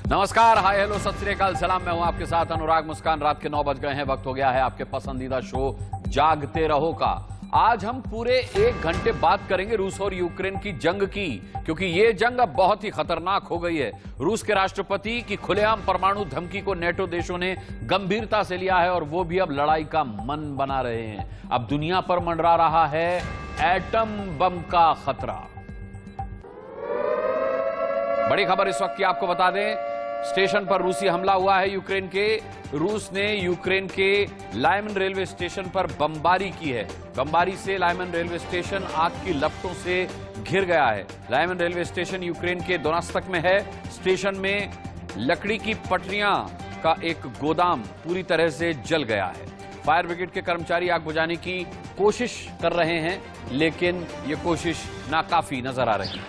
नमस्कार, hi hello सत श्री अकाल सलाम। मैं हूं आपके साथ अनुराग मुस्कान। रात के 9 बज गए हैं। वक्त हो गया है आपके पसंदीदा शो जागते रहो का। आज हम पूरे 1 घंटे बात करेंगे रूस और यूक्रेन की जंग की, क्योंकि ये जंग अब बहुत ही खतरनाक हो गई है। रूस के राष्ट्रपति की खुलेआम परमाणु धमकी को नेटो देशों ने गंभीरता से लिया है और वो भी अब लड़ाई का मन बना रहे हैं। अब दुनिया पर मंडरा रहा है एटम बम का खतरा। बड़ी खबर इस वक्त की आपको बता दें, स्टेशन पर रूसी हमला हुआ है यूक्रेन के। रूस ने यूक्रेन के लायमन रेलवे स्टेशन पर बमबारी की है। बमबारी से लायमन रेलवे स्टेशन आग की लपटों से घिर गया है। लायमन रेलवे स्टेशन यूक्रेन के दोनेत्स्क में है। स्टेशन में लकड़ी की पटरियां का एक गोदाम पूरी तरह से जल गया है। फायर ब्रिगेड के कर्मचारी आग बुझाने की कोशिश कर रहे हैं, लेकिन ये कोशिश नाकाफी नजर आ रही है।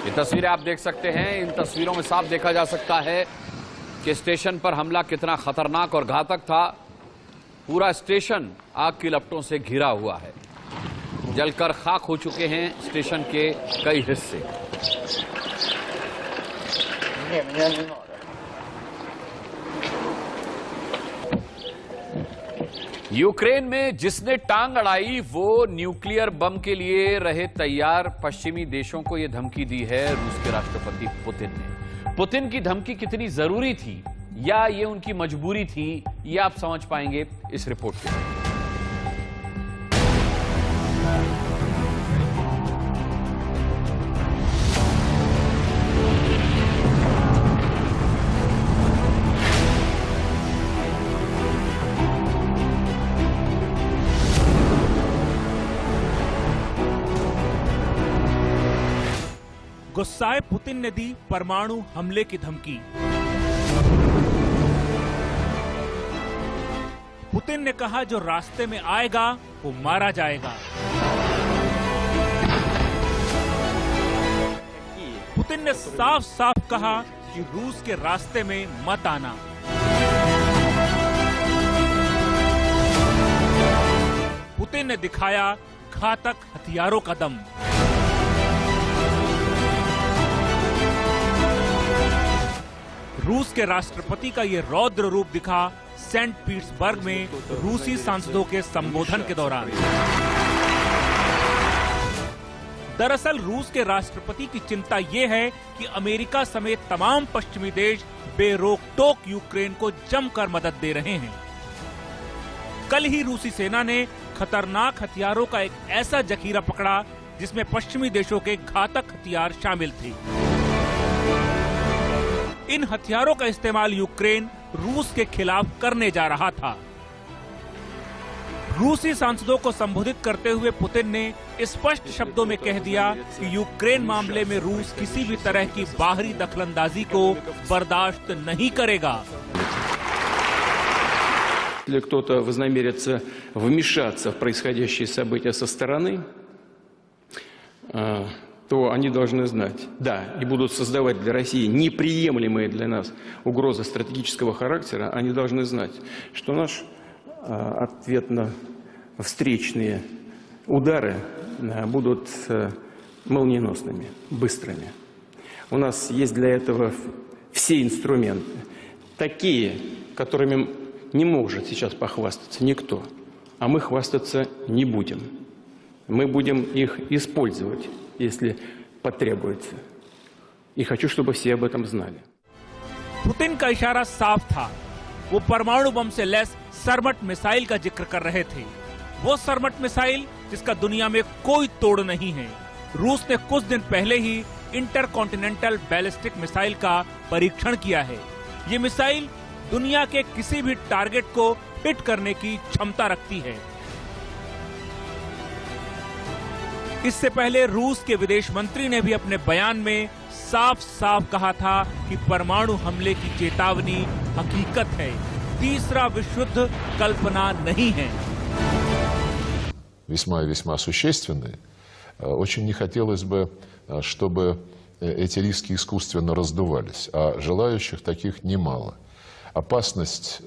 ये तस्वीरें आप देख सकते हैं। इन तस्वीरों में साफ देखा जा सकता है कि स्टेशन पर हमला कितना खतरनाक और घातक था। पूरा स्टेशन आग की लपटों से घिरा हुआ है। जलकर खाक हो चुके हैं स्टेशन के कई हिस्से। यूक्रेन में जिसने टांग अड़ाई वो न्यूक्लियर बम के लिए रहे तैयार। पश्चिमी देशों को यह धमकी दी है रूस के राष्ट्रपति पुतिन ने। पुतिन की धमकी कितनी जरूरी थी या ये उनकी मजबूरी थी, ये आप समझ पाएंगे इस रिपोर्ट में। गुस्साए पुतिन ने दी परमाणु हमले की धमकी। पुतिन ने कहा जो रास्ते में आएगा वो मारा जाएगा। पुतिन ने साफ साफ कहा कि रूस के रास्ते में मत आना। पुतिन ने दिखाया घातक हथियारों का दम। रूस के राष्ट्रपति का ये रौद्र रूप दिखा सेंट पीटर्सबर्ग में रूसी सांसदों के संबोधन के दौरान। दरअसल रूस के राष्ट्रपति की चिंता ये है कि अमेरिका समेत तमाम पश्चिमी देश बेरोक-टोक यूक्रेन को जमकर मदद दे रहे हैं। कल ही रूसी सेना ने खतरनाक हथियारों का एक ऐसा जखीरा पकड़ा जिसमें पश्चिमी देशों के घातक हथियार शामिल थे। इन हथियारों का इस्तेमाल यूक्रेन रूस के खिलाफ करने जा रहा था। रूसी सांसदों को संबोधित करते हुए पुतिन ने स्पष्ट शब्दों में कह दिया कि यूक्रेन मामले में रूस किसी भी तरह की बाहरी दखलंदाजी को बर्दाश्त नहीं करेगा। Если кто-то вознамерится вмешаться в происходящие события со стороны, то они должны знать, да, и будут создавать для России неприемлемые для нас угрозы стратегического характера, они должны знать, что наш ответно-встречные удары будут молниеносными, быстрыми. У нас есть для этого все инструменты, такие, которыми не может сейчас похвастаться никто, а мы хвастаться не будем. Мы будем их использовать, если потребуется. И хочу, чтобы все об этом знали. पुतिन का इशारा साफ था। वो परमाणु बम से लैस सरमट मिसाइल का जिक्र कर रहे थे। वो सरमट मिसाइल जिसका दुनिया में कोई तोड़ नहीं है। रूस ने कुछ दिन पहले ही इंटरकॉन्टिनेंटल बैलिस्टिक मिसाइल का परीक्षण किया है। ये मिसाइल दुनिया के किसी भी टारगेट को हिट करने की क्षमता रखती है। इससे पहले रूस के विदेश मंत्री ने भी अपने बयान में साफ साफ कहा था कि परमाणु हमले की चेतावनी हकीकत है, तीसरा विश्व युद्ध कल्पना नहीं है। Весьма и весьма существенные. Очень не хотелось бы, чтобы эти риски искусственно раздувались, а желающих таких немало. Опасность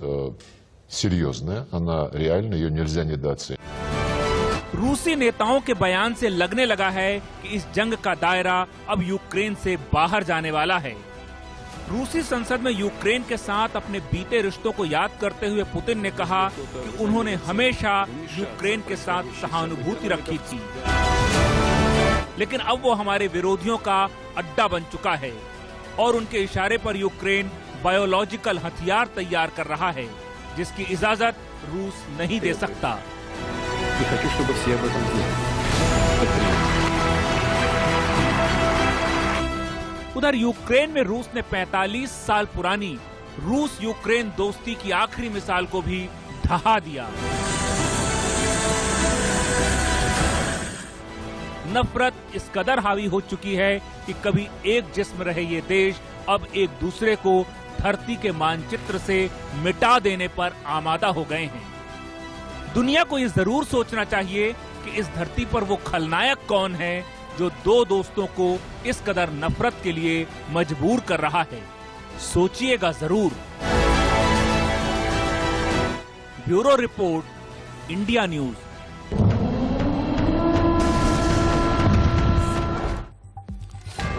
серьезная, она реальна, ее нельзя недооценивать. रूसी नेताओं के बयान से लगने लगा है कि इस जंग का दायरा अब यूक्रेन से बाहर जाने वाला है। रूसी संसद में यूक्रेन के साथ अपने बीते रिश्तों को याद करते हुए पुतिन ने कहा कि उन्होंने हमेशा यूक्रेन के साथ सहानुभूति रखी थी, लेकिन अब वो हमारे विरोधियों का अड्डा बन चुका है और उनके इशारे पर यूक्रेन बायोलॉजिकल हथियार तैयार कर रहा है, जिसकी इजाजत रूस नहीं दे सकता। И хочу, чтобы все об этом знали. उधर यूक्रेन में रूस ने 45 साल पुरानी रूस यूक्रेन दोस्ती की आखिरी मिसाल को भी ढहा दिया। नफरत इस कदर हावी हो चुकी है कि कभी एक जिस्म रहे ये देश अब एक दूसरे को धरती के मानचित्र से मिटा देने पर आमादा हो गए हैं। दुनिया को ये जरूर सोचना चाहिए कि इस धरती पर वो खलनायक कौन है जो दो दोस्तों को इस कदर नफरत के लिए मजबूर कर रहा है। सोचिएगा जरूर। Bureau report, India news.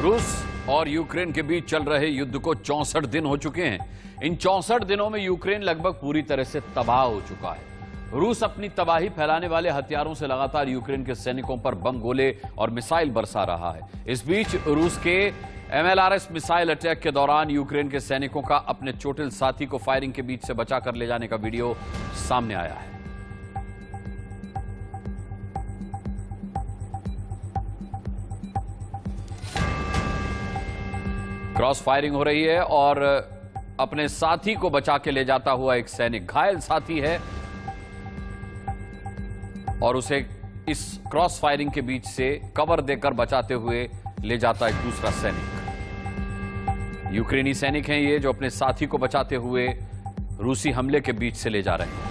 रूस और यूक्रेन के बीच चल रहे युद्ध को 64 दिन हो चुके हैं। इन 64 दिनों में यूक्रेन लगभग पूरी तरह से तबाह हो चुका है। रूस अपनी तबाही फैलाने वाले हथियारों से लगातार यूक्रेन के सैनिकों पर बम, गोले और मिसाइल बरसा रहा है। इस बीच रूस के MLRS मिसाइल अटैक के दौरान यूक्रेन के सैनिकों का अपने चोटिल साथी को फायरिंग के बीच से बचाकर ले जाने का वीडियो सामने आया है। क्रॉस फायरिंग हो रही है और अपने साथी को बचा के ले जाता हुआ एक सैनिक, घायल साथी है और उसे इस क्रॉस फायरिंग के बीच से कवर देकर बचाते हुए ले जाता एक दूसरा सैनिक। यूक्रेनी सैनिक हैं ये जो अपने साथी को बचाते हुए रूसी हमले के बीच से ले जा रहे हैं।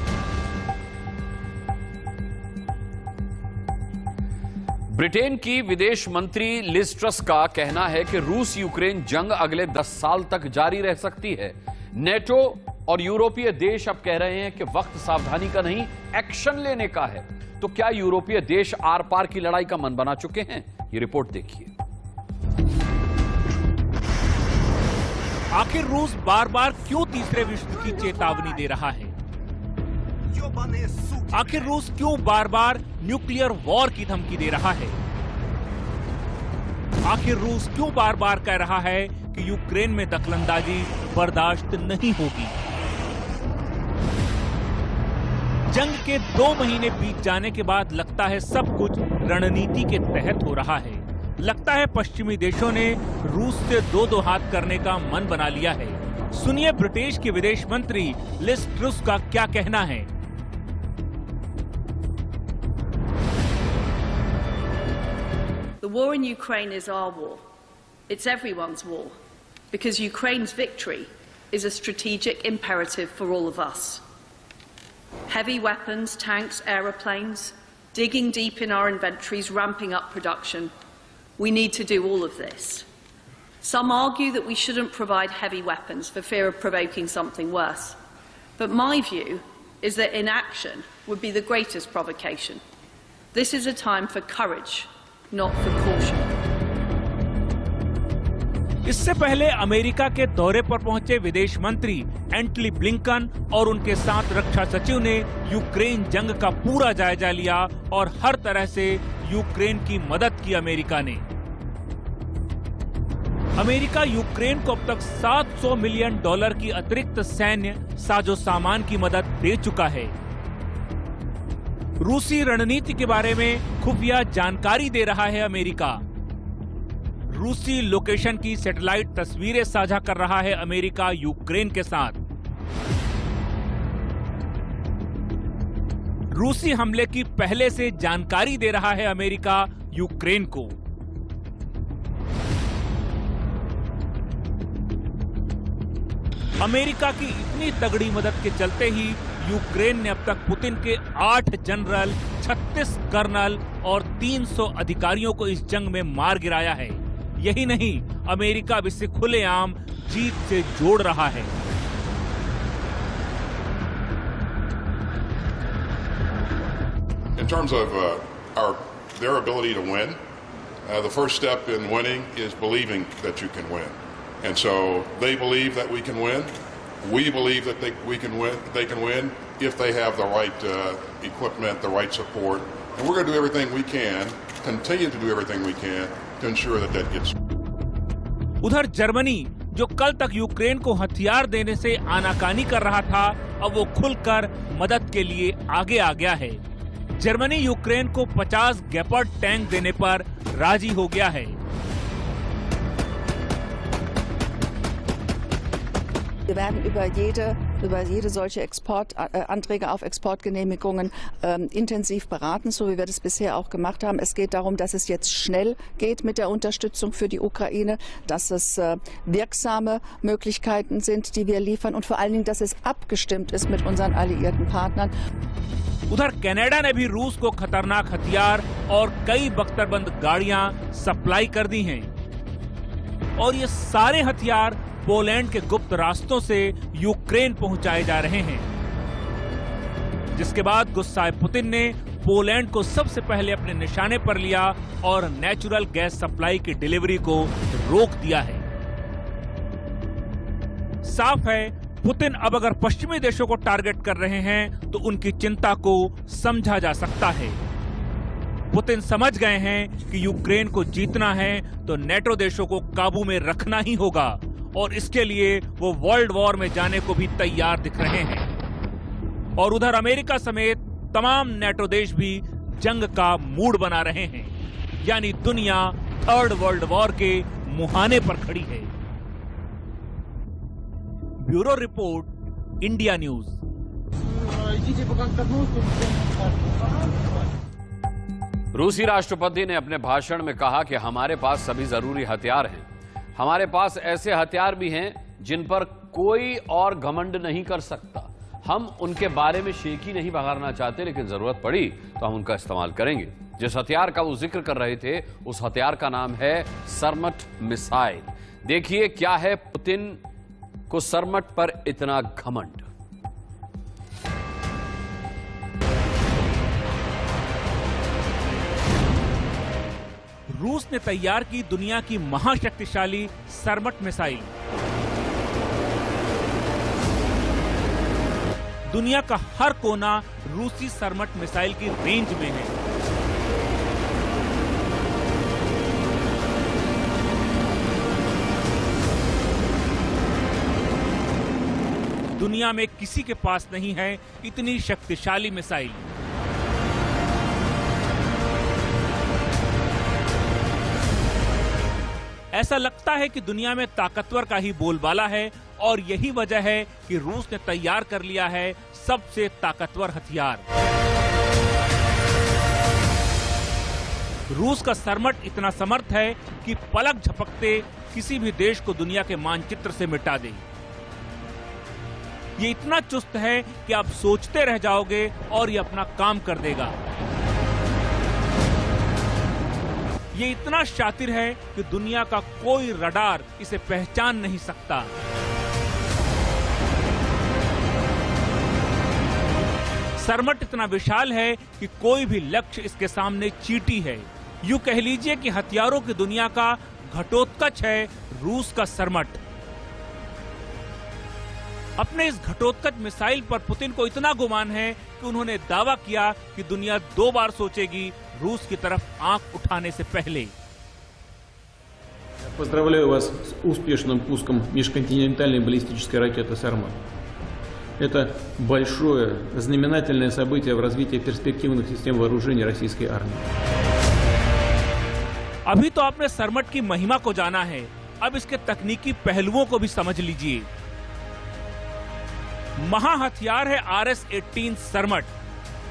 ब्रिटेन की विदेश मंत्री लिज ट्रस का कहना है कि रूस यूक्रेन जंग अगले 10 साल तक जारी रह सकती है। नेटो और यूरोपीय देश अब कह रहे हैं कि वक्त सावधानी का नहीं, एक्शन लेने का है। तो क्या यूरोपीय देश आर पार की लड़ाई का मन बना चुके हैं? ये रिपोर्ट देखिए। आखिर रूस बार बार क्यों तीसरे विश्व की चेतावनी दे रहा है? आखिर रूस क्यों बार बार न्यूक्लियर वॉर की धमकी दे रहा है? आखिर रूस क्यों बार बार कह रहा है कि यूक्रेन में दखलंदाजी बर्दाश्त नहीं होगी? जंग के 2 महीने बीत जाने के बाद लगता है सब कुछ रणनीति के तहत हो रहा है। लगता है पश्चिमी देशों ने रूस से दो हाथ करने का मन बना लिया है। सुनिए ब्रिटेन के विदेश मंत्री लिज ट्रस का क्या कहना है। The war in Ukraine is our war. It's everyone's war, because Ukraine's victory is a strategic imperative for all of us. Heavy weapons, tanks, aeroplanes, digging deep in our inventories, ramping up production. We need to do all of this. Some argue that we shouldn't provide heavy weapons for fear of provoking something worse. But my view is that inaction would be the greatest provocation. This is a time for courage, not for caution. इससे पहले America के दौरे पर पहुंचे विदेश मंत्री Antony Blinken और उनके साथ रक्षा सचिव ने यूक्रेन जंग का पूरा जायजा लिया और हर तरह से यूक्रेन की मदद की। अमेरिका यूक्रेन को अब तक $700 मिलियन की अतिरिक्त सैन्य साजो सामान की मदद दे चुका है। रूसी रणनीति के बारे में खुफिया जानकारी दे रहा है अमेरिका। रूसी लोकेशन की सैटेलाइट तस्वीरें साझा कर रहा है अमेरिका यूक्रेन के साथ। रूसी हमले की पहले से जानकारी दे रहा है अमेरिका यूक्रेन को। अमेरिका की इतनी तगड़ी मदद के चलते ही यूक्रेन ने अब तक पुतिन के 8 जनरल, 36 कर्नल और 300 अधिकारियों को इस जंग में मार गिराया है। यही नहीं, अमेरिका अब इसे खुलेआम जीत से जोड़ रहा है। In terms of their ability to win. The first step in winning is believing that you can win. And so they believe that we can win. We believe that we can win. They can win if they have the right equipment, the right support. And we're going to do everything we can, continue to do everything we can to ensure that that gets. उधर Germany जो कल तक Ukraine को हथियार देने से आनाकानी कर रहा था, अब वो खुलकर मदद के लिए आगे आ गया है। जर्मनी यूक्रेन को 50 गेपर्ड टैंक देने पर राजी हो गया है। Wir werden über jede solche Anträge auf Exportgenehmigungen intensiv beraten, so wie wir das bisher auch gemacht haben. Es geht darum, dass es jetzt schnell geht mit der Unterstützung für die Ukraine, dass es wirksame Möglichkeiten sind, die wir liefern und vor allen Dingen, dass es abgestimmt ist mit unseren alliierten Partnern. उधर Canada ने भी रूस को खतरनाक हथियार और कई बख्तरबंद गाड़ियां सप्लाई कर दी हैं और ये सारे हथियार पोलैंड के गुप्त रास्तों से यूक्रेन पहुंचाए जा रहे हैं, जिसके बाद गुस्साए पुतिन ने पोलैंड को सबसे पहले अपने निशाने पर लिया और नेचुरल गैस सप्लाई की डिलीवरी को रोक दिया है। साफ है, पुतिन अब अगर पश्चिमी देशों को टारगेट कर रहे हैं तो उनकी चिंता को समझा जा सकता है। पुतिन समझ गए हैं कि यूक्रेन को जीतना है तो नेटो देशों को काबू में रखना ही होगा और इसके लिए वो वर्ल्ड वॉर में जाने को भी तैयार दिख रहे हैं। और उधर अमेरिका समेत तमाम नेटो देश भी जंग का मूड बना रहे हैं, यानी दुनिया थर्ड वर्ल्ड वॉर के मुहाने पर खड़ी है। Bureau report, India news. रूसी राष्ट्रपति ने अपने भाषण में कहा कि हमारे पास सभी जरूरी हथियार हैं। हमारे पास ऐसे हथियार भी हैं जिन पर कोई और घमंड नहीं कर सकता। हम उनके बारे में शेखी नहीं बघारना चाहते, लेकिन जरूरत पड़ी तो हम उनका इस्तेमाल करेंगे। जिस हथियार का वो जिक्र कर रहे थे, उस हथियार का नाम है सरमट मिसाइल। देखिए क्या है पुतिन को सरमट पर इतना घमंड। रूस ने तैयार की दुनिया की महाशक्तिशाली सरमट मिसाइल। दुनिया का हर कोना रूसी सरमट मिसाइल की रेंज में है। दुनिया में किसी के पास नहीं है इतनी शक्तिशाली मिसाइल। ऐसा लगता है कि दुनिया में ताकतवर का ही बोलबाला है और यही वजह है कि रूस ने तैयार कर लिया है सबसे ताकतवर हथियार। रूस का सरमट इतना समर्थ है कि पलक झपकते किसी भी देश को दुनिया के मानचित्र से मिटा दे। ये इतना चुस्त है कि आप सोचते रह जाओगे और ये अपना काम कर देगा। ये इतना शातिर है कि दुनिया का कोई रडार इसे पहचान नहीं सकता। सरमट इतना विशाल है कि कोई भी लक्ष्य इसके सामने चींटी है। यूं कह लीजिए कि हथियारों की दुनिया का घटोत्कच है रूस का सरमट। अपने इस घटोत्कच मिसाइल पर पुतिन को इतना गुमान है कि उन्होंने दावा किया कि दुनिया 2 बार सोचेगी रूस की तरफ आंख उठाने से पहले। Поздравляю вас с успешным пуском межконтинентальной баллистической ракеты «Сармат». Это большое знаменательное событие в развитии перспективных систем вооружений российской армии. अभी तो आपने सरमट की महिमा को जाना है, अब इसके तकनीकी पहलुओं को भी समझ लीजिए। महा हथियार है RS-18 सरमट।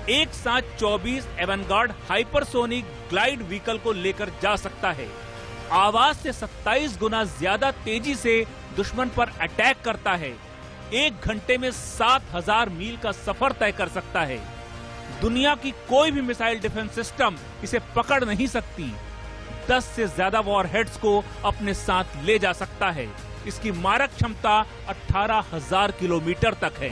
एक साथ 24 एवनगार्ड हाइपरसोनिक ग्लाइड व्हीकल को लेकर जा सकता है। आवाज से 27 गुना ज्यादा तेजी से दुश्मन पर अटैक करता है। 1 घंटे में 7000 मील का सफर तय कर सकता है। दुनिया की कोई भी मिसाइल डिफेंस सिस्टम इसे पकड़ नहीं सकती। 10 से ज्यादा वॉरहेड्स को अपने साथ ले जा सकता है। इसकी मारक क्षमता 18,000 किलोमीटर तक है।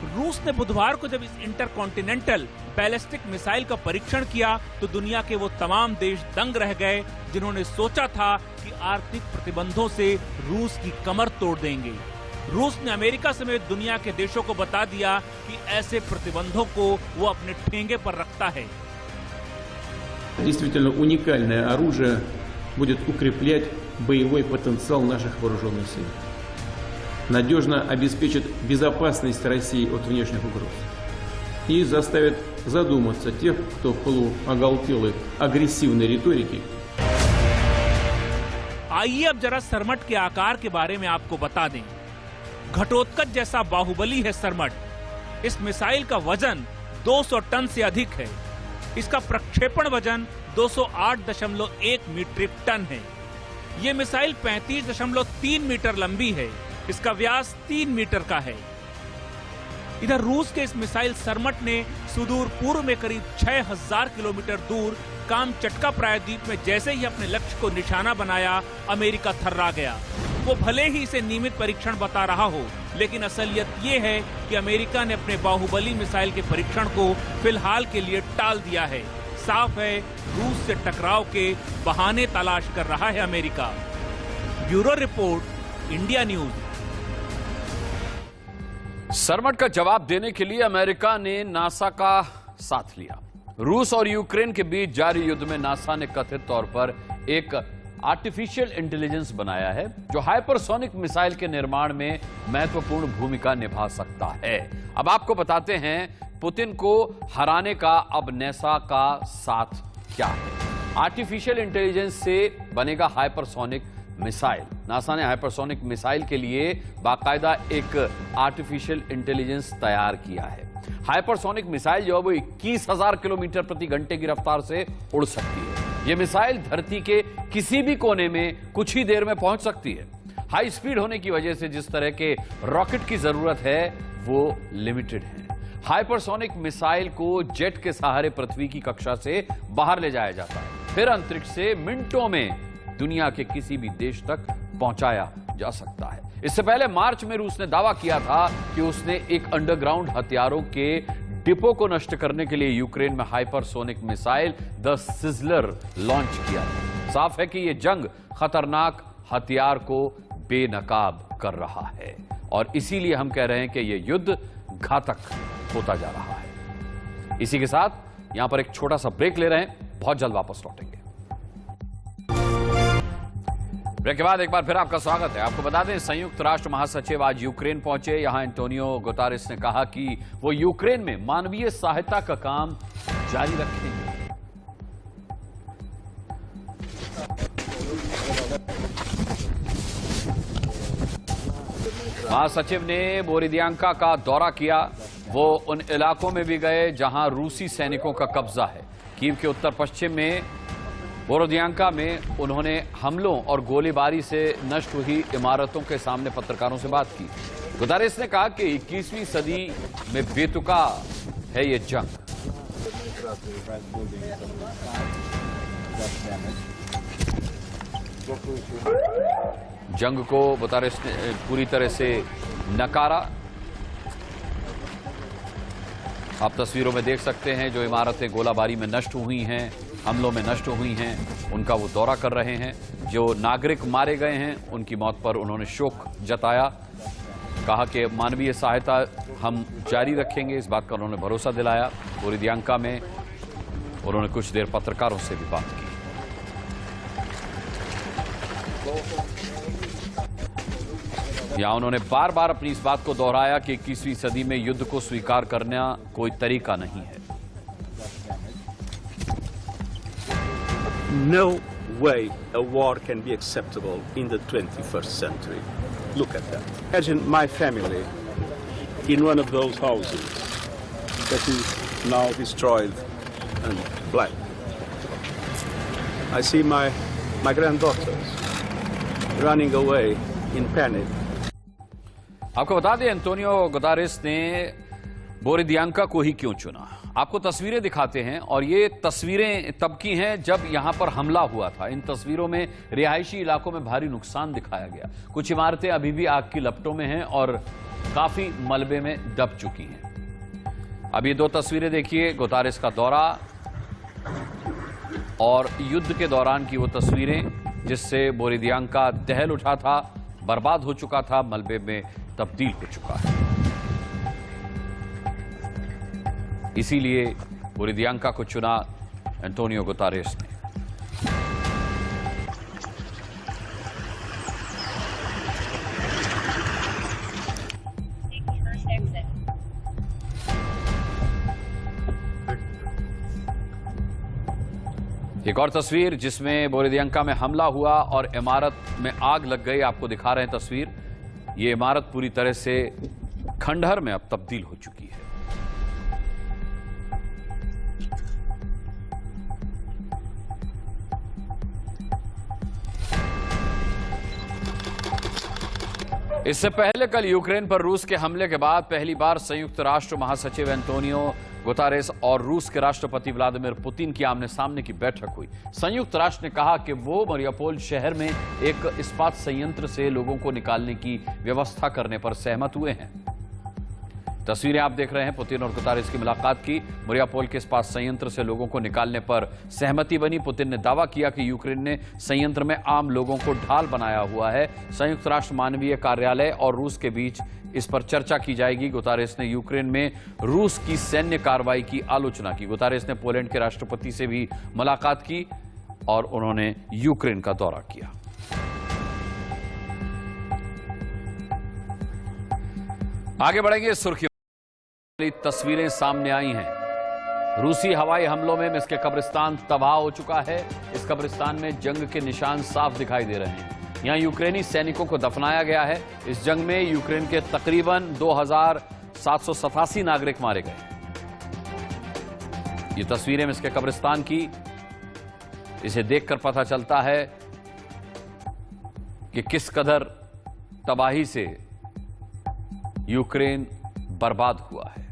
रूस ने बुधवार को जब इस इंटरकॉन्टिनेंटल बैलिस्टिक मिसाइल का परीक्षण किया तो दुनिया के वो तमाम देश दंग रह गए जिन्होंने सोचा था कि आर्थिक प्रतिबंधों से रूस की कमर तोड़ देंगे। रूस ने अमेरिका समेत दुनिया के देशों को बता दिया कि ऐसे प्रतिबंधों को वो अपने ठेंगे पर रखता है। Действительно уникальное оружие будет укреплять боевой потенциал наших вооруженных сил. Надежно обеспечит безопасность России от внешних угроз. И заставит задуматься тех, кто в полуоголтелой агрессивной риторике. आइए अब जरा सरमट के आकार के बारे में आपको बता दें। घटोत्कच जैसा बाहुबली है सरमट। इस मिसाइल का वजन 200 टन से अधिक है। इसका प्रक्षेपण वजन 208.1 मीट्रिक टन है। ये मिसाइल 35.3 मीटर लंबी है। इसका व्यास 3 मीटर का है। इधर रूस के इस मिसाइल सरमट ने सुदूर पूर्व में करीब 6000 किलोमीटर दूर कामचटका प्रायद्वीप में जैसे ही अपने लक्ष्य को निशाना बनाया, अमेरिका थर्रा गया। वो भले ही इसे नियमित परीक्षण बता रहा हो, लेकिन असलियत ये है कि अमेरिका ने अपने बाहुबली मिसाइल के परीक्षण को फिलहाल के लिए टाल दिया है। साफ है, रूस से टकराव के बहाने तलाश कर रहा है America. Bureau report, India news. सरमट का जवाब देने के लिए अमेरिका ने नासा का साथ लिया। रूस और यूक्रेन के बीच जारी युद्ध में नासा ने कथित तौर पर एक आर्टिफिशियल इंटेलिजेंस बनाया है जो हाइपरसोनिक मिसाइल के निर्माण में महत्वपूर्ण भूमिका निभा सकता है। अब आपको बताते हैं पुतिन को हराने का अब नासा का साथ क्या है। आर्टिफिशियल इंटेलिजेंस से बनेगा हाइपरसोनिक मिसाइल। नासा ने हाइपरसोनिक मिसाइल के लिए बाकायदा एक आर्टिफिशियल इंटेलिजेंस तैयार किया है। हाइपरसोनिक मिसाइल जो है वो 21,000 किलोमीटर प्रति घंटे की रफ्तार से उड़ सकती है। यह मिसाइल धरती के किसी भी कोने में कुछ ही देर में पहुंच सकती है। हाई स्पीड होने की वजह से जिस तरह के रॉकेट की जरूरत है वो लिमिटेड है। हाइपरसोनिक मिसाइल को जेट के सहारे पृथ्वी की कक्षा से बाहर ले जाया जाता है, फिर अंतरिक्ष से मिनटों में दुनिया के किसी भी देश तक पहुंचाया जा सकता है। इससे पहले मार्च में रूस ने दावा किया था कि उसने एक अंडरग्राउंड हथियारों के डिपो को नष्ट करने के लिए यूक्रेन में hypersonic missile the sizzler launch किया। साफ है कि यह जंग खतरनाक हथियार को बेनकाब कर रहा है और इसीलिए हम कह रहे हैं कि यह युद्ध घातक होता जा रहा है। इसी के साथ यहां पर एक छोटा सा ब्रेक ले रहे हैं, बहुत जल्द वापस लौटेंगे। ब्रेक के बाद एक बार फिर आपका स्वागत है। आपको बता दें, संयुक्त राष्ट्र महासचिव आज यूक्रेन पहुंचे। यहां एंटोनियो गुतेरेस ने कहा कि वो यूक्रेन में मानवीय सहायता का काम जारी रखेंगे। महासचिव ने बोरोदियांका का दौरा किया। वो उन इलाकों में भी गए जहां रूसी सैनिकों का कब्जा है। कीव के उत्तर पश्चिम में बोरोदियांका में उन्होंने हमलों और गोलीबारी से नष्ट हुई इमारतों के सामने पत्रकारों से बात की। गुतेरेस ने कहा कि 21वीं सदी में बेतुका है ये जंग। जंग को गुतेरेस ने पूरी तरह से नकारा। आप तस्वीरों में देख सकते हैं जो इमारतें गोलाबारी में नष्ट हुई हैं, हमलों में नष्ट हुई हैं, उनका वो दौरा कर रहे हैं। जो नागरिक मारे गए हैं उनकी मौत पर उन्होंने शोक जताया। कहा कि मानवीय सहायता हम जारी रखेंगे, इस बात का उन्होंने भरोसा दिलाया। बोरोदियांका में उन्होंने कुछ देर पत्रकारों से भी बात की। यहां उन्होंने बार बार अपनी इस बात को दोहराया कि 21वीं सदी में युद्ध को स्वीकार करना कोई तरीका नहीं है। No way a war can be acceptable in the 21st century. Look at that. Imagine my family in one of those houses that is now destroyed and blank. I see my granddaughters running away in panic. आपको बता दें, Antonio Guterres ने बोरोदियांका को ही क्यों चुना। आपको तस्वीरें दिखाते हैं और ये तस्वीरें तब की हैं जब यहां पर हमला हुआ था। इन तस्वीरों में रिहायशी इलाकों में भारी नुकसान दिखाया गया। कुछ इमारतें अभी भी आग की लपटों में हैं और काफी मलबे में दब चुकी हैं। अब ये दो तस्वीरें देखिए, गुतारेस का दौरा और युद्ध के दौरान की वो तस्वीरें जिससे बोरिदियांका दहल उठा था, बर्बाद हो चुका था, मलबे में तब्दील हो चुका है। इसीलिए बोरिदियांका को चुना एंटोनियो गुतारेस ने। एक और तस्वीर जिसमें बोरिदियांका में हमला हुआ और इमारत में आग लग गई, आपको दिखा रहे हैं तस्वीर। ये इमारत पूरी तरह से खंडहर में अब तब्दील हो चुकी है। इससे पहले कल यूक्रेन पर रूस के हमले के बाद पहली बार संयुक्त राष्ट्र महासचिव एंटोनियो गुतारेस और रूस के राष्ट्रपति व्लादिमीर पुतिन की आमने सामने की बैठक हुई। संयुक्त राष्ट्र ने कहा कि वो मरियापोल शहर में एक इस्पात संयंत्र से लोगों को निकालने की व्यवस्था करने पर सहमत हुए हैं। तस्वीरें आप देख रहे हैं पुतिन और गुतारेस की मुलाकात की। मरियापोल के इस्पात संयंत्र से लोगों को निकालने पर सहमति बनी। पुतिन ने दावा किया कि यूक्रेन ने संयंत्र में आम लोगों को ढाल बनाया हुआ है। संयुक्त राष्ट्र मानवीय कार्यालय और रूस के बीच इस पर चर्चा की जाएगी। गुतारेस ने यूक्रेन में रूस की सैन्य कार्रवाई की आलोचना की। गुतारेस ने पोलैंड के राष्ट्रपति से भी मुलाकात की और उन्होंने यूक्रेन का दौरा किया। आगे बढ़ेंगे। सुर्खियों तस्वीरें सामने आई हैं। रूसी हवाई हमलों में मिस्के कब्रिस्तान तबाह हो चुका है। इस कब्रिस्तान में जंग के निशान साफ दिखाई दे रहे हैं। यहां यूक्रेनी सैनिकों को दफनाया गया है। इस जंग में यूक्रेन के तकरीबन 2787 नागरिक मारे गए। ये तस्वीरें मिस्के कब्रिस्तान की, इसे देखकर पता चलता है कि किस कदर तबाही से यूक्रेन बर्बाद हुआ है।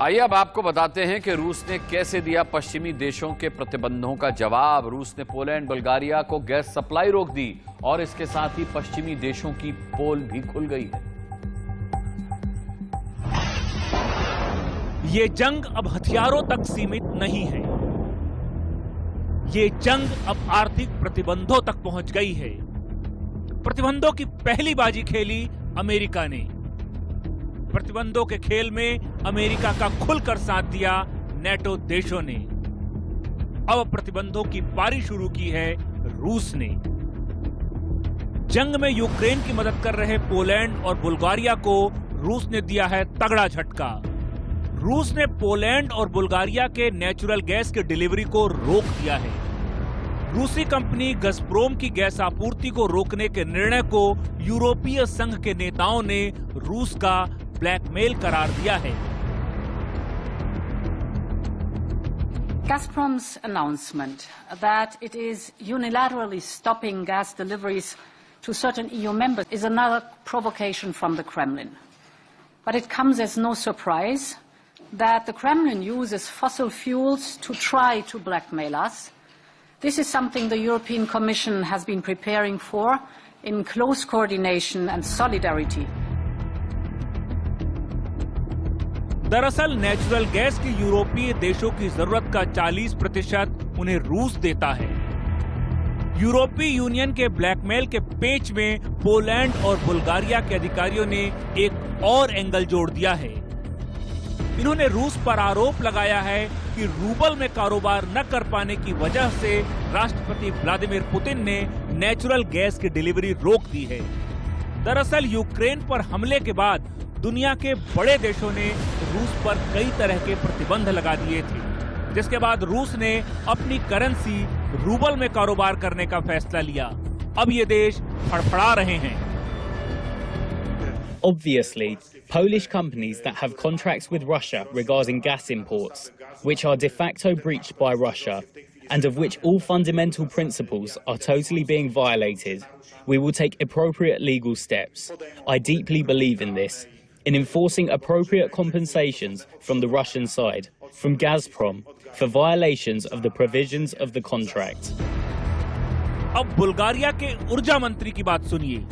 आइए अब आपको बताते हैं कि रूस ने कैसे दिया पश्चिमी देशों के प्रतिबंधों का जवाब। रूस ने पोलैंड, बुल्गारिया को गैस सप्लाई रोक दी और इसके साथ ही पश्चिमी देशों की पोल भी खुल गई है। ये जंग अब हथियारों तक सीमित नहीं है। ये जंग अब आर्थिक प्रतिबंधों तक पहुंच गई है। प्रतिबंधों की पहली बाजी खेली अमेरिका ने। प्रतिबंधों के खेल में अमेरिका का खुलकर साथ दिया नेटो देशों ने। अब प्रतिबंधों की पारी शुरू की है रूस ने। जंग में यूक्रेन की मदद कर रहे पोलैंड और बुल्गारिया को रूस ने दिया है तगड़ा झटका। रूस ने पोलैंड और बुल्गारिया के नेचुरल गैस की डिलीवरी को रोक दिया है। रूसी कंपनी गज़प्रोम की गैस आपूर्ति को रोकने के निर्णय को यूरोपीय संघ के नेताओं ने रूस का ब्लैकमेल करार दिया है। Gazprom's announcement that it is unilaterally stopping gas deliveries to certain EU members is another provocation from the Kremlin. But it comes as no surprise that the Kremlin uses fossil fuels to try to blackmail us. This is something the European Commission has been preparing for in close coordination and solidarity. दरअसल natural gas की यूरोपीय देशों की जरूरत का 40% उन्हें रूस देता है। यूरोपीय यूनियन के ब्लैकमेल के पेच में पोलैंड और बुल्गारिया के अधिकारियों ने एक और एंगल जोड़ दिया है। इन्होंने रूस पर आरोप लगाया है कि रूबल में कारोबार न कर पाने की वजह से राष्ट्रपति व्लादिमीर पुतिन ने नेचुरल गैस की डिलीवरी रोक दी है। दरअसल यूक्रेन पर हमले के बाद दुनिया के बड़े देशों ने रूस पर कई तरह के प्रतिबंध लगा दिए थे, जिसके बाद रूस ने अपनी करेंसी रूबल में कारोबार करने का फैसला लिया। अब ये देश फड़फड़ा रहे हैं। Obviously, Polish companies that have contracts with Russia regarding gas imports, which are de facto breached by Russia, and of which all fundamental principles are totally being violated, we will take appropriate legal steps. I deeply believe in this, in enforcing appropriate compensations from the Russian side, from Gazprom, for violations of the provisions of the contract. अब Bulgaria के ऊर्जा मंत्री की बात सुनिए।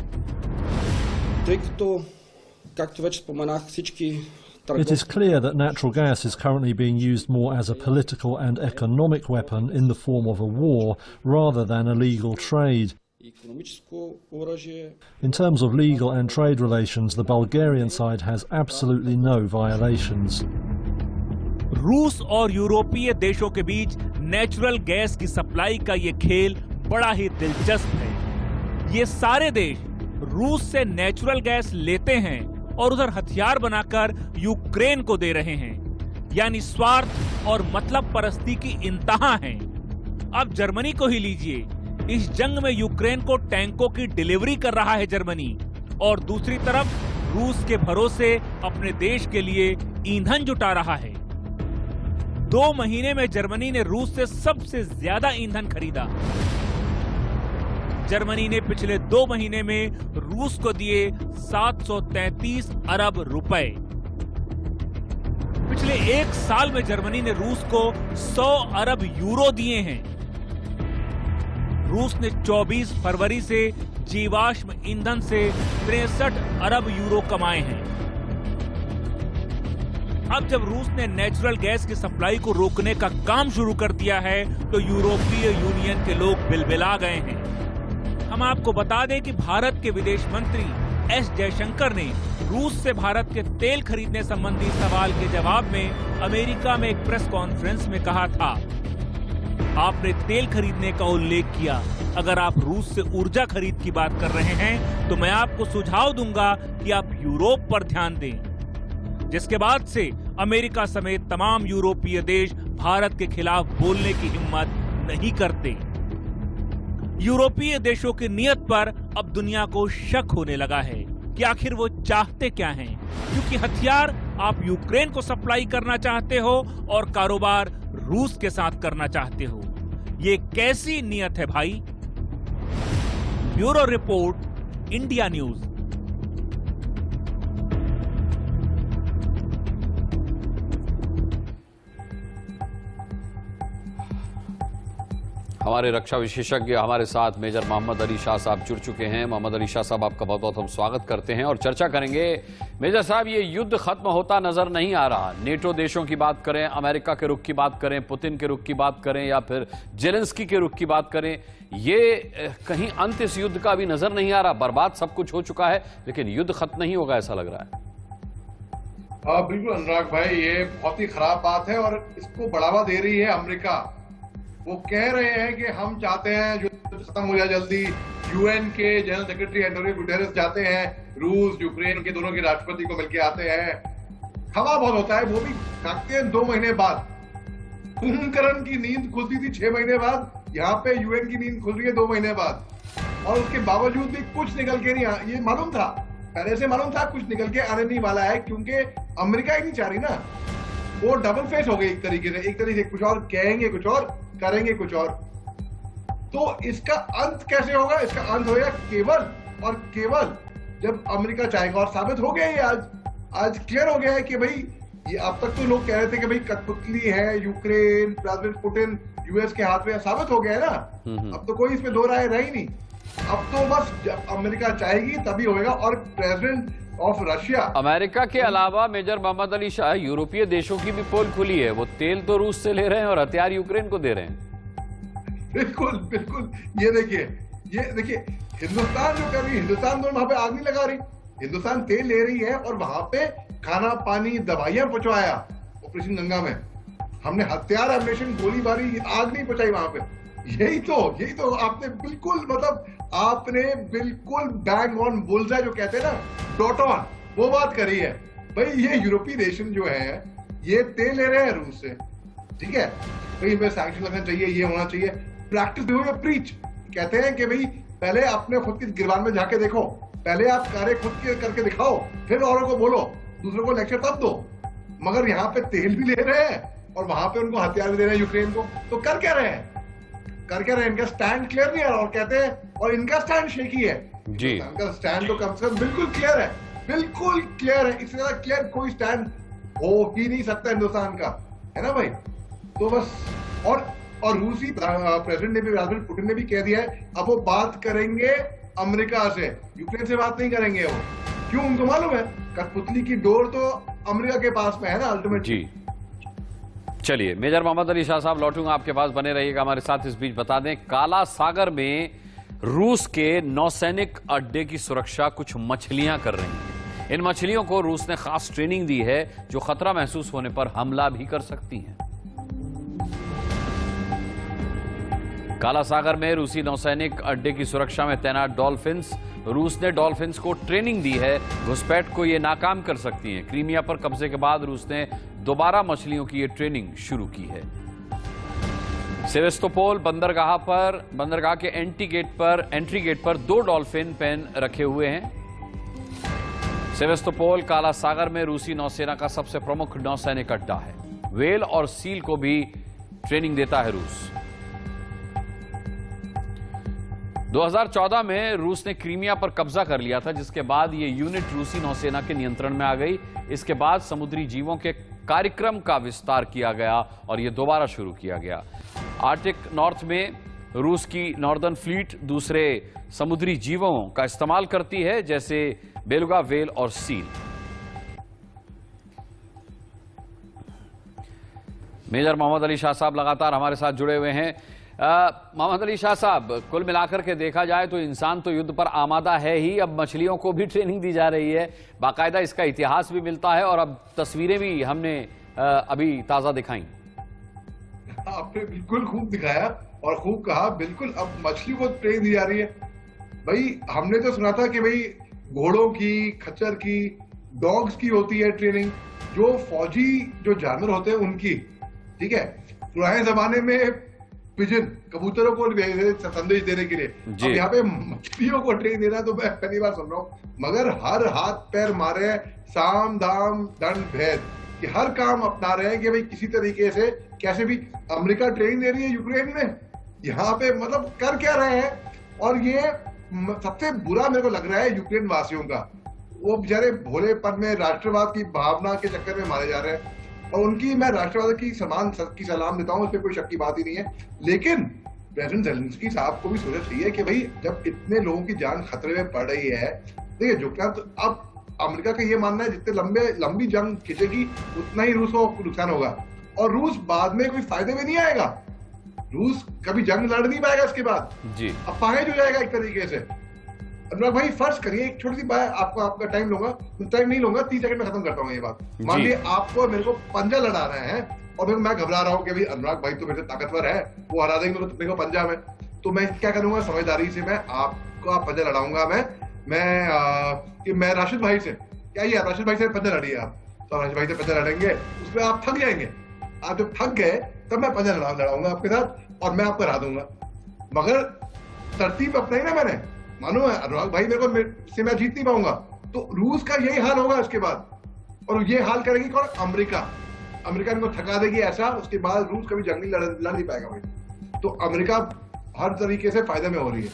It is clear that natural gas is currently being used more as a political and economic weapon in the form of a war rather than a legal trade. In terms of legal and trade relations, the Bulgarian side has absolutely no violations. रूस और यूरोपीय देशों के बीच natural gas की supply का ये खेल बड़ा ही दिलचस्प है। ये सारे देश रूस से नेचुरल गैस लेते हैं और उधर हथियार बनाकर यूक्रेन को दे रहे हैं, यानी स्वार्थ और मतलब परस्ती की इंतहा है। अब जर्मनी को ही लीजिए, इस जंग में यूक्रेन को टैंकों की डिलीवरी कर रहा है जर्मनी, और दूसरी तरफ रूस के भरोसे अपने देश के लिए ईंधन जुटा रहा है। 2 महीने में जर्मनी ने रूस से सबसे ज्यादा ईंधन खरीदा। जर्मनी ने पिछले 2 महीने में रूस को दिए 733 अरब रुपए। पिछले 1 साल में जर्मनी ने रूस को 100 अरब यूरो दिए हैं। रूस ने 24 फरवरी से जीवाश्म ईंधन से 63 अरब यूरो कमाए हैं। अब जब रूस ने नेचुरल गैस की सप्लाई को रोकने का काम शुरू कर दिया है, तो यूरोपीय यूनियन के लोग बिलबिला गए हैं। हम आपको बता दें कि भारत के विदेश मंत्री एस जयशंकर ने रूस से भारत के तेल खरीदने संबंधी सवाल के जवाब में अमेरिका में एक प्रेस कॉन्फ्रेंस में कहा था, आपने तेल खरीदने का उल्लेख किया। अगर आप रूस से ऊर्जा खरीद की बात कर रहे हैं तो मैं आपको सुझाव दूंगा कि आप यूरोप पर ध्यान दें। जिसके बाद से अमेरिका समेत तमाम यूरोपीय देश भारत के खिलाफ बोलने की हिम्मत नहीं करते। यूरोपीय देशों की नीयत पर अब दुनिया को शक होने लगा है कि आखिर वो चाहते क्या हैं, क्योंकि हथियार आप यूक्रेन को सप्लाई करना चाहते हो और कारोबार रूस के साथ करना चाहते हो। ये कैसी नीयत है भाई? Bureau report, India news. हमारे रक्षा विशेषज्ञ हमारे साथ मेजर मोहम्मद अली शाह साहब जुड़ चुके हैं। मोहम्मद अली शाह साहब, आपका बहुत बहुत हम स्वागत करते हैं और चर्चा करेंगे। मेजर साहब, ये युद्ध खत्म होता नजर नहीं आ रहा। नेटो देशों की बात करें, अमेरिका के रुख की बात करें, पुतिन के रुख की बात करें या फिर जेलेंस्की के रुख की बात करें, ये कहीं अंत इस युद्ध का भी नजर नहीं आ रहा। बर्बाद सब कुछ हो चुका है, लेकिन युद्ध खत्म नहीं होगा ऐसा लग रहा है। बिल्कुल अनुराग भाई, ये बहुत ही खराब बात है और इसको बढ़ावा दे रही है अमेरिका। वो कह रहे हैं कि हम चाहते हैं जो खत्म हो जाए जल्दी। यूएन के जनरल सेक्रेटरी एंटोनियो गुटेरेस जाते हैं, रूस यूक्रेन के दोनों के राष्ट्रपति को मिलकर आते हैं। हवा बहुत होता है, वो भी खाते हैं 2 महीने बाद। कुंभकर्ण की नींद खुलती थी 6 महीने बाद, यहाँ पे यूएन की नींद खुल रही है 2 महीने बाद, और उसके बावजूद भी कुछ निकल के नहीं। ये मालूम था, पहले से मालूम था कुछ निकल के आने नहीं वाला है, क्योंकि अमेरिका ही नहीं चाह रही ना। वो डबल फेस हो गई एक तरीके से कुछ और कहेंगे, कुछ और करेंगे, कुछ और। तो इसका अंत कैसे होगा? इसका अंत होगा केवल और केवल जब अमेरिका चाहेगा, और साबित हो गया ये आज क्लियर हो गया है कि भाई ये अब तक तो लोग कह रहे थे कि भाई कठपुतली है यूक्रेन, प्रेसिडेंट पुतिन यूएस के हाथ में, साबित हो गया है ना। अब तो कोई इसमें 2 राय रही नहीं। अब तो बस जब अमेरिका चाहेगी तभी होगा। और प्रेसिडेंट ऑफ रशिया, अमेरिका के अलावा मेजर मोहम्मद अली शाह, यूरोपीय देशों की भी पोल खुली है। वो तेल तो रूस से ले रहे हैं और हथियार यूक्रेन को दे रहे हैं। बिल्कुल। ये देखिए हिंदुस्तान जो कर रही है, हिंदुस्तान तो वहां पे आग नहीं लगा रही, हिंदुस्तान तेल ले रही है और वहां पे खाना पानी दवाइयां पहुंचवाया। ऑपरेशन गंगा में हमने हथियार, एमिनेशन, गोलीबारी, आग नहीं पहुंचाई वहां पे। यही तो आपने बिल्कुल बैंग ऑन बुलजाई जो कहते हैं ना, डॉट ऑन, वो बात करी है। भाई ये यूरोपीय नेशन जो है ये तेल ले रहे हैं रूस से, ठीक है, भाई इनमें सैंक्शन लगना चाहिए, ये होना चाहिए। प्रैक्टिस देखो, प्रीच कहते हैं कि भाई पहले अपने खुद की गिरबान में जाके देखो, पहले आप कार्य खुद के करके दिखाओ, फिर औरों को बोलो, दूसरों को लेक्चर तब दो। मगर यहाँ पे तेल भी ले रहे हैं और वहां पे उनको हथियार भी दे रहे हैं यूक्रेन को। तो कर क्या रहे हैं? कर क्या रहे हैं, इनका स्टैंड क्लियर नहीं है और कहते हैं, और इनका स्टैंड शेकी है जी। इनका स्टैंड तो कम से कम बिल्कुल क्लियर है, बिल्कुल क्लियर है। इससे ज्यादा क्लियर कोई स्टैंड हो ही नहीं सकता हिंदुस्तान का, है ना भाई। तो बस और रूसी प्रेसिडेंट ने भी, व्लादिमीर पुतिन ने भी कह दिया है अब वो बात करेंगे अमेरिका से, यूक्रेन से बात नहीं करेंगे वो। क्यों? उनको मालूम है कठपुतली की डोर तो अमेरिका के पास में है ना अल्टीमेट जी। चलिए मेजर मोहम्मद अली शाह साहब, लौटूंगा आपके पास, बने रहिएगा हमारे साथ। इस बीच बता दें, काला सागर में रूस के नौसैनिक अड्डे की सुरक्षा कुछ मछलियां कर रही हैं। इन मछलियों को रूस ने खास ट्रेनिंग दी है जो खतरा महसूस होने पर हमला भी कर सकती हैं। काला सागर में रूसी नौसैनिक अड्डे की सुरक्षा में तैनात डॉल्फिन्स, रूस ने डॉल्फिन्स को ट्रेनिंग दी है, घुसपैठ को ये नाकाम कर सकती हैं। क्रीमिया पर कब्जे के बाद रूस ने दोबारा मछलियों की ये ट्रेनिंग शुरू की है। सेवेस्तोपोल बंदरगाह के एंट्री गेट पर 2 डॉल्फिन पेन रखे हुए हैं। सेवेस्तोपोल काला सागर में रूसी नौसेना का सबसे प्रमुख नौसैनिक अड्डा है। व्हेल और सील को भी ट्रेनिंग देता है रूस। 2014 में रूस ने क्रीमिया पर कब्जा कर लिया था, जिसके बाद यह यूनिट रूसी नौसेना के नियंत्रण में आ गई। इसके बाद समुद्री जीवों के कार्यक्रम का विस्तार किया गया और यह दोबारा शुरू किया गया। आर्कटिक नॉर्थ में रूस की नॉर्दर्न फ्लीट दूसरे समुद्री जीवों का इस्तेमाल करती है, जैसे बेलुगा, व्हेल और सील। मेजर मोहम्मद अली शाह साहब लगातार हमारे साथ जुड़े हुए हैं। मोहम्मद अली शाह साहब, कुल मिलाकर के देखा जाए तो इंसान तो युद्ध पर आमादा है ही, अब मछलियों को भी ट्रेनिंग दी जा रही है, बाकायदा इसका इतिहास भी मिलता है और अब तस्वीरें भी हमने अभी ताजा दिखाई। आपने बिल्कुल खूब दिखाया और खूब कहा, बिल्कुल अब मछली को ट्रेन दी जा रही है। भाई हमने तो सुना था कि भाई घोड़ों की, खच्चर की, डॉग्स की होती है ट्रेनिंग, जो फौजी जो जानवर होते हैं उनकी, ठीक है। पुराने जमाने में पिजन, कबूतरों को संदेश देने के लिए, अब यहाँ पे मछलियों को ट्रेन देना तो मैं पहली बार सुन रहा हूँ। मगर हर हाथ पैर मारे, साम दाम दंड भेद, कि हर काम अपना रहे हैं कि भाई किसी तरीके से कैसे भी अमेरिका ट्रेनिंग दे रही है यूक्रेन में, यहाँ पे मतलब कर क्या रहे हैं। और ये सबसे बुरा मेरे को लग रहा है यूक्रेन वासियों का, वो बेचारे भोलेपन में राष्ट्रवाद की भावना के चक्कर में मारे जा रहे हैं। और उनकी मैं राष्ट्रवाद की सलाम देता हूँ, उसमें कोई शक की बात ही नहीं है। लेकिन प्रेसिडेंट ज़ेलेंस्की साहब को भी सोचना चाहिए कि भाई जब इतने लोगों की जान खतरे में पड़ रही है, देखिए जो क्या, तो अब अमेरिका का ये मानना है जितने लंबी जंग खिंचेगी उतना ही रूस को नुकसान होगा, और रूस बाद में कोई फायदे में नहीं आएगा। रूस कभी जंग लड़ नहीं पाएगा इसके बाद जी, अब पाहेज हो जाएगा एक तरीके से। अनुराग भाई फर्ज करिए, एक छोटी सी बात, आपका टाइम लूंगा, टाइम नहीं लूंगा, 30 सेकंड में खत्म करता हूँ ये बात। मान लीजिए आपको मेरे को पंजा लड़ा रहे हैं और मैं घबरा रहा हूँ कि भाई अनुराग भाई तो मेरे से ताकतवर है, वो हरा देंगे मेरे को पंजा में, तो मैं क्या करूंगा, समझदारी से मैं आपका पंजा लड़ाऊंगा। मैं राशिद भाई से, क्या ये राशिद भाई से पंजा लड़िए आप, तो राशिद भाई से पंजा लड़ेंगे, उसमें आप थक जाएंगे। आप जब थक गए तब मैं पंजा लड़ाऊंगा आपके साथ और मैं आपको हरा दूंगा। मगर तरतीब अपनाई ना मैंने, मानो अनुराग भाई मेरे को से मैं जीत नहीं पाऊंगा, तो रूस का यही हाल होगा इसके बाद। और ये हाल करेगी कौन? अमेरिका इनको थका देगी ऐसा, उसके बाद रूस कभी जंग नहीं लड़ नहीं पाएगा भाई। तो अमेरिका हर तरीके से फायदे में हो रही है।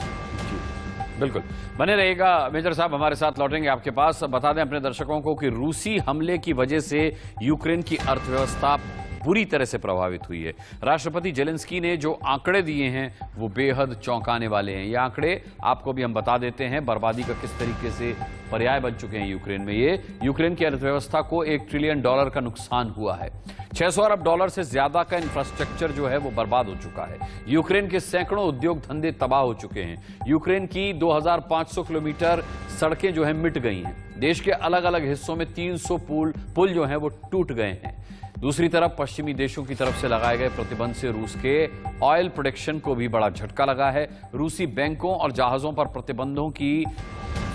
बिल्कुल बने रहिएगा। मेजर साहब हमारे साथ लौटेंगे आपके पास। बता दें अपने दर्शकों को कि रूसी हमले की वजह से यूक्रेन की अर्थव्यवस्था बुरी तरह से प्रभावित हुई है। राष्ट्रपति जेलेंस्की ने जो आंकड़े दिए हैं वो बेहद चौंकाने वाले हैं। ये आंकड़े आपको भी हम बता देते हैं, बर्बादी का किस तरीके से पर्याय बन चुके हैं यूक्रेन में। ये यूक्रेन की अर्थव्यवस्था को $1 ट्रिलियन का नुकसान हुआ है। $600 अरब से ज्यादा का इंफ्रास्ट्रक्चर जो है वो बर्बाद हो चुका है। यूक्रेन के सैकड़ों उद्योग धंधे तबाह हो चुके हैं। यूक्रेन की 2500 किलोमीटर सड़कें जो है मिट गई हैं। देश के अलग अलग हिस्सों में 300 पुल जो हैं वो टूट गए हैं। दूसरी तरफ पश्चिमी देशों की तरफ से लगाए गए प्रतिबंध से रूस के ऑयल प्रोडक्शन को भी बड़ा झटका लगा है। रूसी बैंकों और जहाजों पर प्रतिबंधों की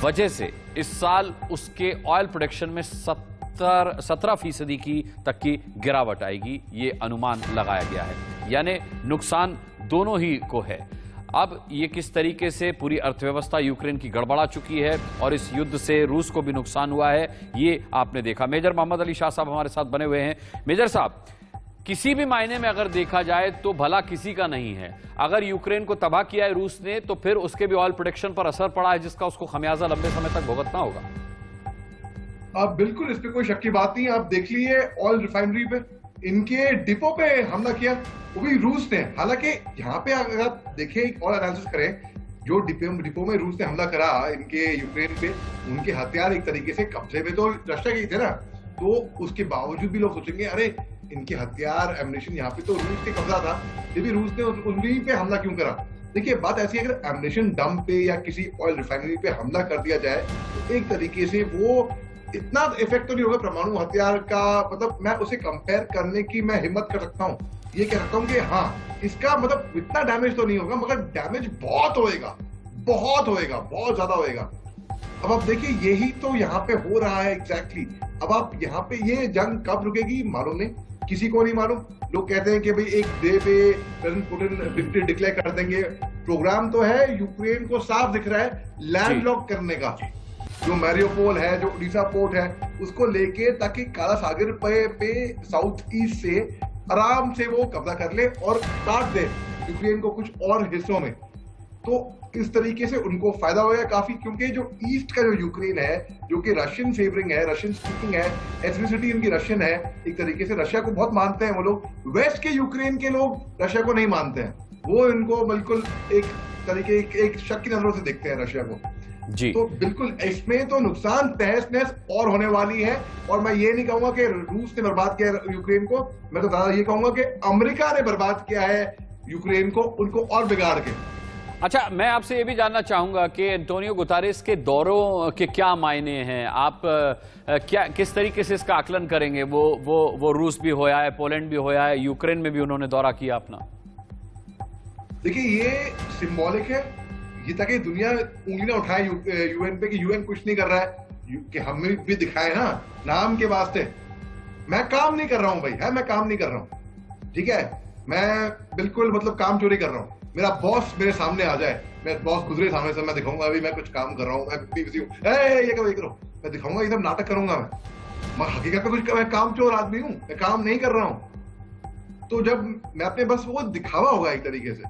वजह से इस साल उसके ऑयल प्रोडक्शन में 17% तक की गिरावट आएगी, ये अनुमान लगाया गया है। यानी नुकसान दोनों ही को है। अब ये किस तरीके से पूरी अर्थव्यवस्था यूक्रेन की गड़बड़ा चुकी है और इस युद्ध से रूस को भी नुकसान हुआ है, ये आपने देखा। मेजर मोहम्मद अली शाह साहब हमारे साथ बने हुए हैं। मेजर साहब, किसी भी मायने में अगर देखा जाए तो भला किसी का नहीं है। अगर यूक्रेन को तबाह किया है रूस ने, तो फिर उसके भी ऑयल प्रोडक्शन पर असर पड़ा है, जिसका उसको खमियाजा लंबे समय तक भुगतना होगा। अब बिल्कुल इस पे कोई शक की बात नहीं। आप देख लीजिए ऑयल रिफाइनरी पे, इनके डिपो पे हमला किया, वो भी रूस ने। हालांकि यहाँ पे अगर आप देखें और एनालिसिस करें, जो डिपो में रूस ने हमला करा इनके यूक्रेन पे, उनके हथियार एक तरीके से कब्जे में तो रशिया के थे ना, तो उसके बावजूद भी लोग सोचेंगे अरे इनके हथियार एम्युनिशन यहाँ पे तो रूस के कब्जा था, ये भी रूस ने उन्हीं पे हमला क्यों करा। देखिए बात ऐसी है, अगर एम्युनिशन डंप पे या किसी ऑयल रिफाइनरी पे हमला कर दिया जाए तो एक तरीके से वो इतना इफेक्ट तो नहीं होगा परमाणु हथियार का, मतलब मैं उसे कंपेयर करने की मैं हिम्मत कर सकता हूँ, ये कह सकता हूँ कि हाँ इसका मतलब इतना डैमेज तो नहीं होगा, मगर डैमेज बहुत होएगा, बहुत ज्यादा होएगा। अब आप देखिए यही तो यहाँ पे हो रहा है एग्जैक्टली। अब आप यहाँ पे ये जंग कब रुकेगी मालूम नहीं, किसी को नहीं मालूम। लोग कहते हैं कि भाई एक डे पे प्रेसिडेंट पुतिन विक्ट्री डिक्लेयर कर देंगे। प्रोग्राम तो है, यूक्रेन को साफ दिख रहा है लैंडलॉक करने का, जो मैरियोपोल है, जो ओडिशा पोर्ट है, उसको लेके, ताकि काला सागर पे साउथ ईस्ट से आराम से वो कब्जा कर ले और काट दे यूक्रेन को कुछ और हिस्सों में। तो इस तरीके से उनको फायदा होगा काफी, क्योंकि जो ईस्ट का जो यूक्रेन है, जो कि रशियन फेवरिंग है, रशियन स्पीकिंग है, एथनिसिटी इनकी रशियन है, एक तरीके से रशिया को बहुत मानते हैं वो लोग। वेस्ट के यूक्रेन के लोग रशिया को नहीं मानते हैं, वो इनको बिल्कुल एक तरीके एक शक की नजरों से देखते हैं रशिया को जी। तो बिल्कुल इसमें तो नुकसान तहस नहस और होने वाली है। और मैं ये नहीं कहूंगा कि रूस ने बर्बाद किया है यूक्रेन को, मैं तो ज्यादा ये कहूंगा कि अमेरिका ने बर्बाद किया है यूक्रेन को, उनको और बिगाड़ के। अच्छा, मैं आपसे ये भी जानना चाहूंगा कि एंटोनियो गुतारेस के दौरों के क्या मायने हैं, आप क्या किस तरीके से इसका आकलन करेंगे? वो रूस भी होया है, पोलैंड भी होया है, यूक्रेन में भी उन्होंने दौरा किया अपना। देखिए ये सिंबॉलिक है, ये ताकि दुनिया उंगली ना उठाए यूएन पे कि यूएन कुछ नहीं कर रहा है, कि हमें भी दिखाए ना नाम के वास्ते। मैं काम नहीं कर रहा हूं भाई, है मैं काम नहीं कर रहा हूं, ठीक है, मैं बिल्कुल मतलब काम चोरी कर रहा हूं। मेरा बॉस मेरे सामने आ जाए, मेरा बॉस गुजरे सामने से, मैं दिखाऊंगा अभी मैं कुछ काम कर रहा हूँ, मैं बिजी हूँ, ये करो, मैं दिखाऊंगा, एकदम नाटक करूंगा मैं हकीकत में कुछ मैं काम चोर आदमी हूँ, मैं काम नहीं कर रहा हूँ। तो जब मैं अपने बस वो दिखावा होगा एक तरीके से,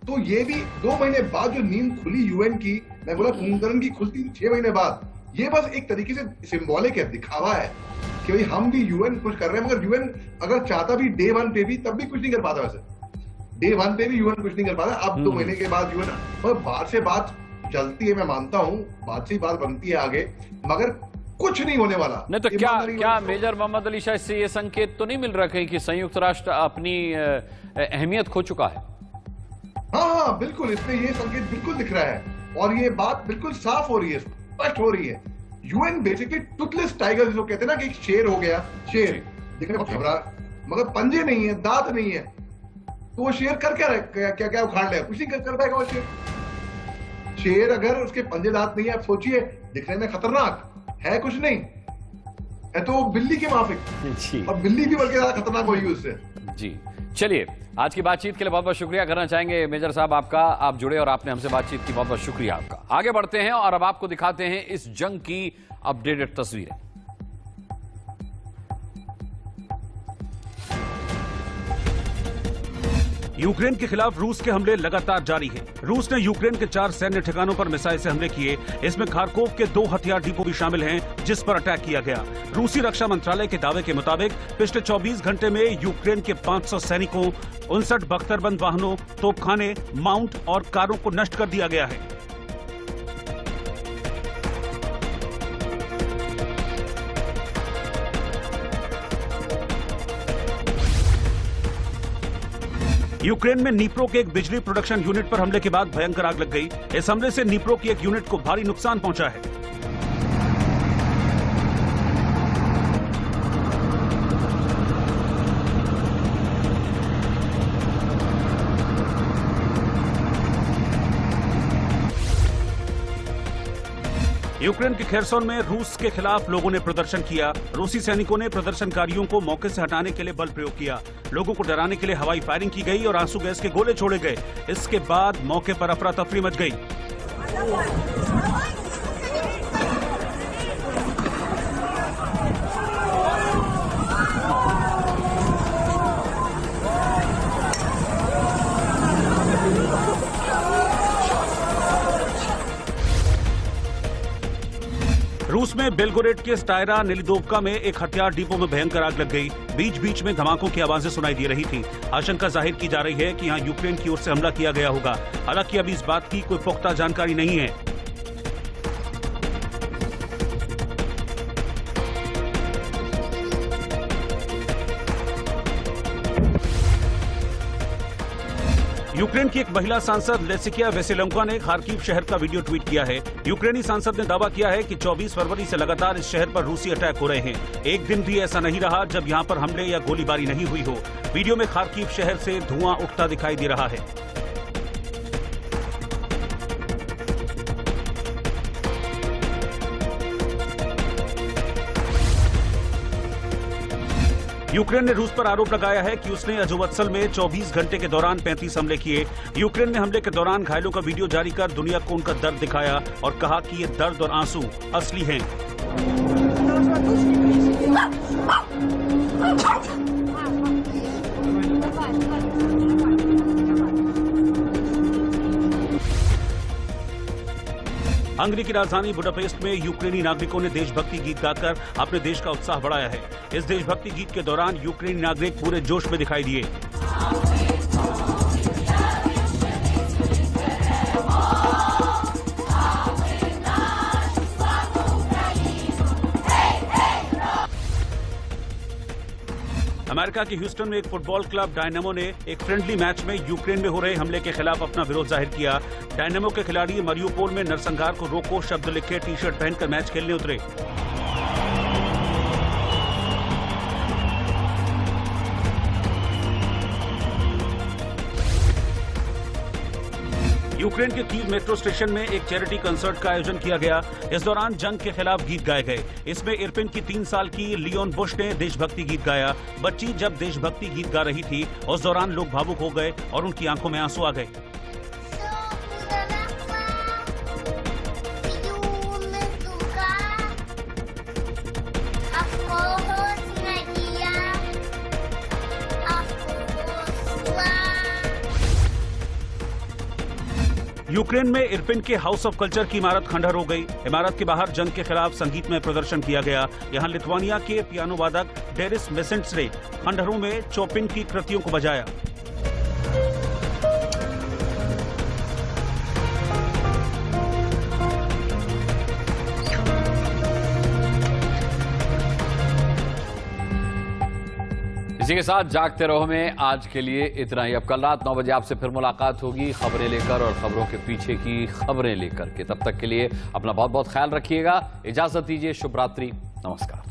तो ये भी 2 महीने बाद जो नींद खुली यूएन की, मैं बोला कुंभकर्ण की खुलती 6 महीने बाद, ये बस एक तरीके से सिंबॉलिक है, दिखावा है कि भाई हम भी यूएन कुछ कर रहे हैं। मगर यूएन अगर चाहता भी डे 1 पे भी, तब भी कुछ नहीं कर पाता। वैसे डे 1 पे भी यूएन कुछ नहीं कर पाता। अब 2 महीने के बाद यूएन बात से बात चलती है, मैं मानता हूँ बात से बात बनती है आगे, मगर कुछ नहीं होने वाला। नहीं तो क्या मेजर मोहम्मद अली शाह, इससे ये संकेत तो नहीं मिल रहा कहीं कि संयुक्त राष्ट्र अपनी अहमियत खो चुका है? हाँ बिल्कुल, इसमें ये संकेत बिल्कुल दिख रहा है और ये बात बिल्कुल साफ हो रही है, स्पष्ट हो रही है। यूएन बेसिकली टूथलेस टाइगर जिसको कहते हैं ना, कि एक शेर हो गया, शेर दिखने में घबरा, मगर पंजे नहीं है, दांत नहीं है, तो वो शेर कर क्या उखाड़ ले, कुछ नहीं कर पाएगा वो शेर अगर उसके पंजे दांत नहीं है। आप सोचिए, दिखने में खतरनाक है, कुछ नहीं है, तो बिल्ली के माफिक, और बिल्ली भी बल्कि ज्यादा खतरनाक होगी उससे। जी चलिए, आज की बातचीत के लिए बहुत बहुत शुक्रिया करना चाहेंगे मेजर साहब आपका, आप जुड़े और आपने हमसे बातचीत की, बहुत बहुत शुक्रिया आपका। आगे बढ़ते हैं और अब आपको दिखाते हैं इस जंग की अपडेटेड तस्वीरें। यूक्रेन के खिलाफ रूस के हमले लगातार जारी हैं। रूस ने यूक्रेन के 4 सैन्य ठिकानों पर मिसाइल से हमले किए। इसमें खार्कोव के 2 हथियार डिपो भी शामिल हैं, जिस पर अटैक किया गया। रूसी रक्षा मंत्रालय के दावे के मुताबिक पिछले 24 घंटे में यूक्रेन के 500 सैनिकों, 59 बख्तरबंद वाहनों, तोपखाने, माउंट और कारों को नष्ट कर दिया गया है। यूक्रेन में नीप्रो के एक बिजली प्रोडक्शन यूनिट पर हमले के बाद भयंकर आग लग गई। इस हमले से नीप्रो की एक यूनिट को भारी नुकसान पहुंचा है। यूक्रेन के खेरसोन में रूस के खिलाफ लोगों ने प्रदर्शन किया। रूसी सैनिकों ने प्रदर्शनकारियों को मौके से हटाने के लिए बल प्रयोग किया। लोगों को डराने के लिए हवाई फायरिंग की गई और आंसू गैस के गोले छोड़े गए। इसके बाद मौके पर अफरा तफरी मच गई। में बेलगोरेड के स्टायरा नेलिदोवका में एक हथियार डिपो में भयंकर आग लग गई। बीच बीच में धमाकों की आवाजें सुनाई दे रही थी। आशंका जाहिर की जा रही है कि यहाँ यूक्रेन की ओर से हमला किया गया होगा। हालांकि अभी इस बात की कोई पुख्ता जानकारी नहीं है। यूक्रेन की एक महिला सांसद लेसिकिया वेसेलेंको ने खार्किव शहर का वीडियो ट्वीट किया है। यूक्रेनी सांसद ने दावा किया है कि 24 फरवरी से लगातार इस शहर पर रूसी अटैक हो रहे हैं। एक दिन भी ऐसा नहीं रहा जब यहां पर हमले या गोलीबारी नहीं हुई हो। वीडियो में खार्किव शहर से धुआं उठता दिखाई दे रहा है। यूक्रेन ने रूस पर आरोप लगाया है कि उसने अजुवत्सल में 24 घंटे के दौरान 35 हमले किए। यूक्रेन ने हमले के दौरान घायलों का वीडियो जारी कर दुनिया को उनका दर्द दिखाया और कहा कि ये दर्द और आंसू असली हैं। हंगरी की राजधानी बुडापेस्ट में यूक्रेनी नागरिकों ने देशभक्ति गीत गाकर अपने देश का उत्साह बढ़ाया है। इस देशभक्ति गीत के दौरान यूक्रेनी नागरिक पूरे जोश में दिखाई दिए। अमेरिका के ह्यूस्टन में एक फुटबॉल क्लब डायनामो ने एक फ्रेंडली मैच में यूक्रेन में हो रहे हमले के खिलाफ अपना विरोध जाहिर किया। डायनामो के खिलाड़ी मारियोपोल में नरसंहार को रोको शब्द लिखे टी शर्ट पहनकर मैच खेलने उतरे। यूक्रेन के कीव मेट्रो स्टेशन में एक चैरिटी कंसर्ट का आयोजन किया गया। इस दौरान जंग के खिलाफ गीत गाए गए। इसमें इरपिन की 3 साल की लियोन बुश ने देशभक्ति गीत गाया। बच्ची जब देशभक्ति गीत गा रही थी उस दौरान लोग भावुक हो गए और उनकी आंखों में आंसू आ गए। यूक्रेन में इरपिन के हाउस ऑफ कल्चर की इमारत खंडहर हो गई। इमारत के बाहर जंग के खिलाफ संगीत में प्रदर्शन किया गया। यहां लिथुआनिया के पियानो वादक डेरिस मेसेंट्स ने खंडहरों में चोपिन की कृतियों को बजाया। इसी के साथ जागते रहो में आज के लिए इतना ही। अब कल रात 9 बजे आपसे फिर मुलाकात होगी खबरें लेकर और खबरों के पीछे की खबरें लेकर के। तब तक के लिए अपना बहुत बहुत ख्याल रखिएगा। इजाजत दीजिए। शुभ रात्रि। नमस्कार।